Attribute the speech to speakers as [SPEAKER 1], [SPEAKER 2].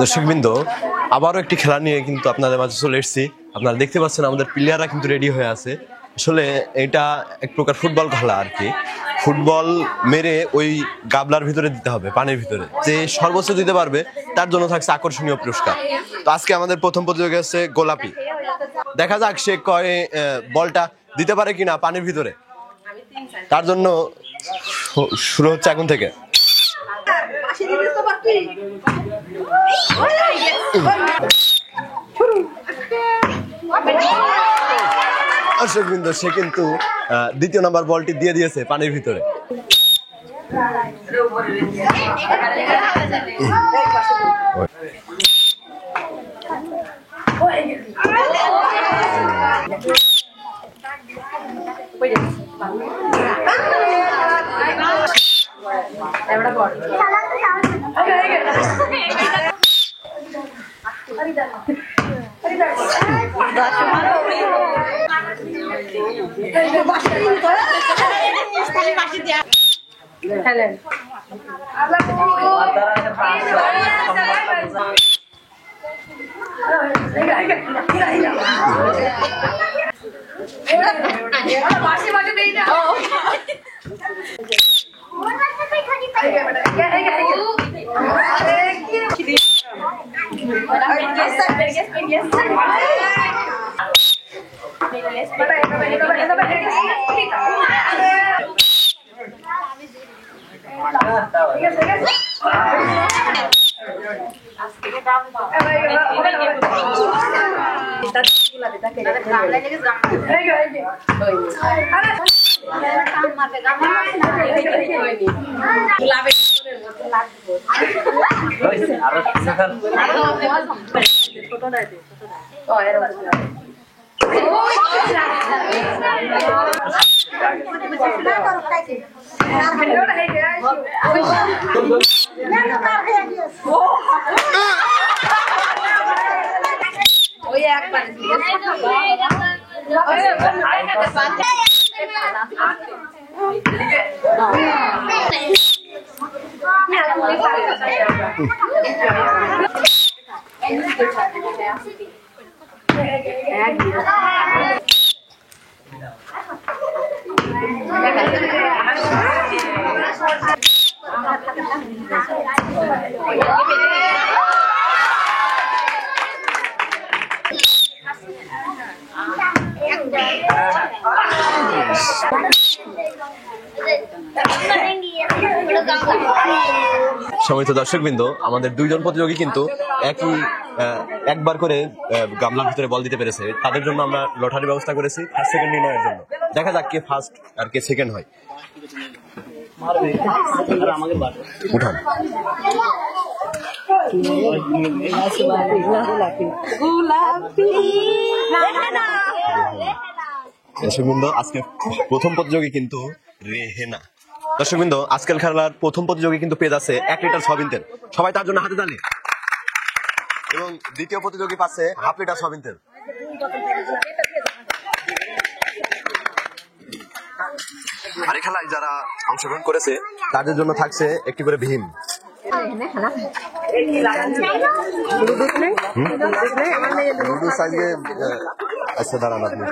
[SPEAKER 1] দর্শকবৃন্দ, আবারও একটি খেলা নিয়ে কিন্তু আপনাদের মাঝে চলে এসেছি। আপনারা দেখতে পাচ্ছেন আমাদের প্লেয়াররা কিন্তু রেডি হয়ে আছে। আসলে এটা এক প্রকার ফুটবল খেলা আর কি। ফুটবল মেরে ওই গাবলার ভিতরে দিতে হবে, পানির ভিতরে। যে সর্বোচ্চ দিতে পারবে তার জন্য থাকছে আকর্ষণীয় পুরস্কার। তো আজকে আমাদের প্রথম প্রতিযোগী হচ্ছে গোলাপি। দেখা যাক সে বলটা দিতে পারে কিনা পানির ভিতরে। তার জন্য শুরু হচ্ছে এখন থেকে। দর্শকবৃন্দ, সে কিন্তু দ্বিতীয় নাম্বার বলটি দিয়ে দিয়েছে পানির ভিতরে। সম্মানিত দর্শকবৃন্দ, আমাদের দুইজন প্রতিযোগী কিন্তু একবার করে গামলার ভিতরে বল দিতে পেরেছে। তাদের জন্য আমরা লটারির ব্যবস্থা করেছি ফার্স্ট সেকেন্ড নির্ণয়ের জন্য। দেখা যাক কে ফার্স্ট আর কে সেকেন্ড হয়। উঠান। দর্শকবৃন্দ, আজকে প্রথম প্রতিযোগী কিন্তু রেহেনা। দর্শকবৃন্দ, আজকের খেলার প্রথম প্রতিযোগী কিন্তু পেয়ে যাচ্ছে 1 লিটার সয়াবিন তেল। সবাই তার জন্য হাতে তালি। এবং দ্বিতীয় প্রতিযোগী পাচ্ছে হাফ লিটার সয়াবিন তেল। আর এই খেলায় যারা অংশগ্রহণ করেছে তাদের জন্য থাকছে একটি করে ভীম। আচ্ছা, দাঁড়ান আপনি।